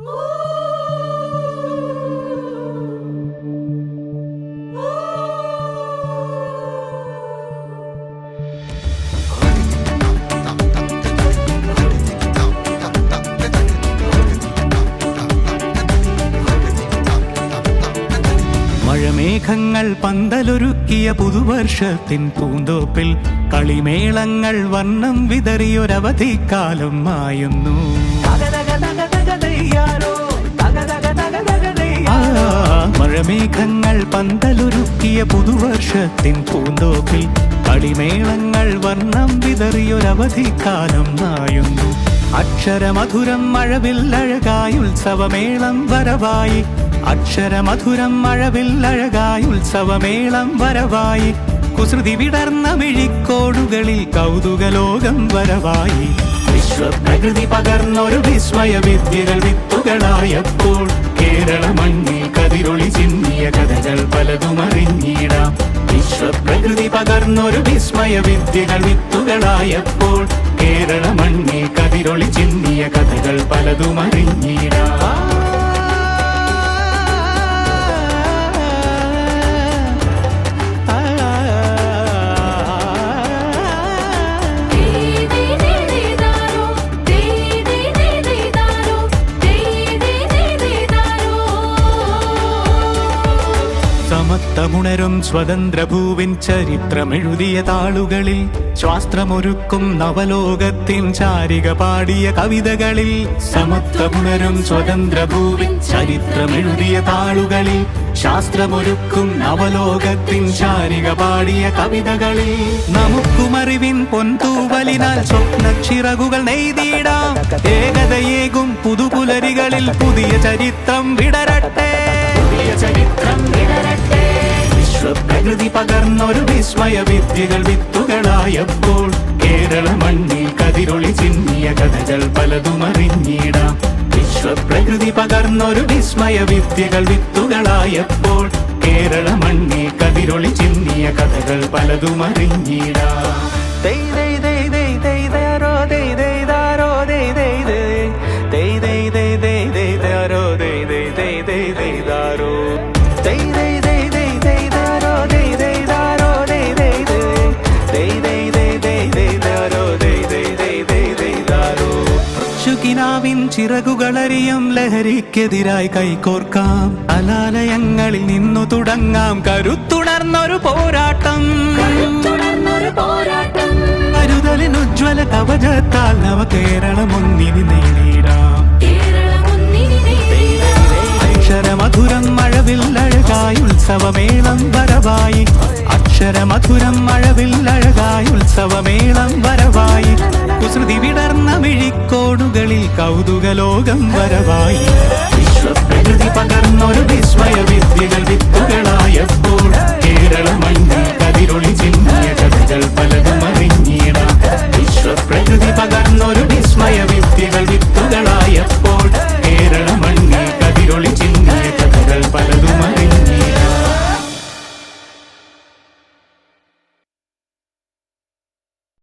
മഴമേഘങ്ങൾ പന്തലൊരുക്കിയ പുതുവർഷത്തിൻ പൂന്തോപ്പിൽ കളിമേളങ്ങൾ വർണ്ണം വിതറിയൊരവധിക്കാലം മായുന്നു. മഴമേഘങ്ങൾ പന്തലൊരുക്കിയ പുതുവർഷത്തിൻ പൂന്തോപ്പിൽ കളിമേളങ്ങൾ വർണ്ണം വിതറിയൊരവധിക്കാലം മായുന്നു. അക്ഷരമധുരം മഴവില്ലഴകായി ഉത്സവമേളം വരവായി, അക്ഷരമധുരം മഴവില്ലഴകായി ഉത്സവമേളം വരവായി, കുസൃതി വിടർന്ന മിഴിക്കോടുകളിൽ കൗതുകലോകം വരവായി. വിശ്വപ്രകൃതി പകർന്നൊരു വിസ്മയ വിദ്യകൾ വിത്തുകളായപ്പോൾ കേരള മണ്ണിൽ കതിരൊളി ചിന്നിയ കഥകൾ പലതും അറിഞ്ഞിടാം. വിശ്വപ്രകൃതി പകർന്നൊരു വിസ്മയ വിദ്യകൾ വിത്തുകളായപ്പോൾ കേരള മണ്ണിൽ കതിരൊളി ചിന്നിയ കഥകൾ പലതും അറിഞ്ഞിടാം. സമത്വമുണരും സ്വതന്ത്രഭൂവിൻ ചരിത്രമെഴുതിയ താളുകളിൽ, ശാസ്ത്രമൊരുക്കും നവലോകത്തിൻ ചാരിക പാടിയ കവിതകളിൽ. സമത്വമുണരും സ്വതന്ത്രഭൂവിൻ ചരിത്രമെഴുതിയ താളുകളിൽ, ശാസ്ത്രമൊരുക്കും നവലോകത്തിൻ ചാരിക പാടിയ കവിതകളിൽ. നമുക്കുമറിവിൻ പൊൻതൂവലിനാൽ സ്വപ്നച്ചിറകുകൾ നെയ്തിടാം. ഏകതയേകും പുതുപുലരികളിൽ പുതിയ ചരിത്രം വിടരട്ടെ, പുതിയ ചരിത്രം വിടരട്ടെ. വിശ്വപ്രകൃതി പകർന്നൊരു വിസ്മയ വിദ്യകൾ വിത്തുകളായപ്പോൾ കേരള മണ്ണിൽ കതിരൊളി ചിന്നിയ കഥകൾ പലതും അറിഞ്ഞിടാം. വിശ്വപ്രകൃതി പകർന്നൊരു വിസ്മയ വിദ്യകൾ വിത്തുകളായപ്പോൾ കേരള മണ്ണിൽ കതിരൊളി ചിന്നിയ കഥകൾ പലതും അറിഞ്ഞിടാം. ിൻ ചിറകുകളറിയും ലഹരിക്കെതിരായി കൈകോർക്കാം. അലാലയങ്ങളിൽ നിന്നു തുടങ്ങാം കരുത്തുണർന്നൊരു പോരാട്ടം. കരുതലിനുജ്വല കവചത്താൽ നവ കേരളം ഒന്നിനി നേടിടാം. അക്ഷരമധുരം മഴവില്ലഴകായി ഉത്സവമേളം വരവായി, അക്ഷരമധുരം മഴവില്ലഴകായി ഉത്സവമേളം വരവായി, കുസൃതി വിടർന്ന മിഴിക്കോടുകളിൽ കൗതുകലോകം വരവായി.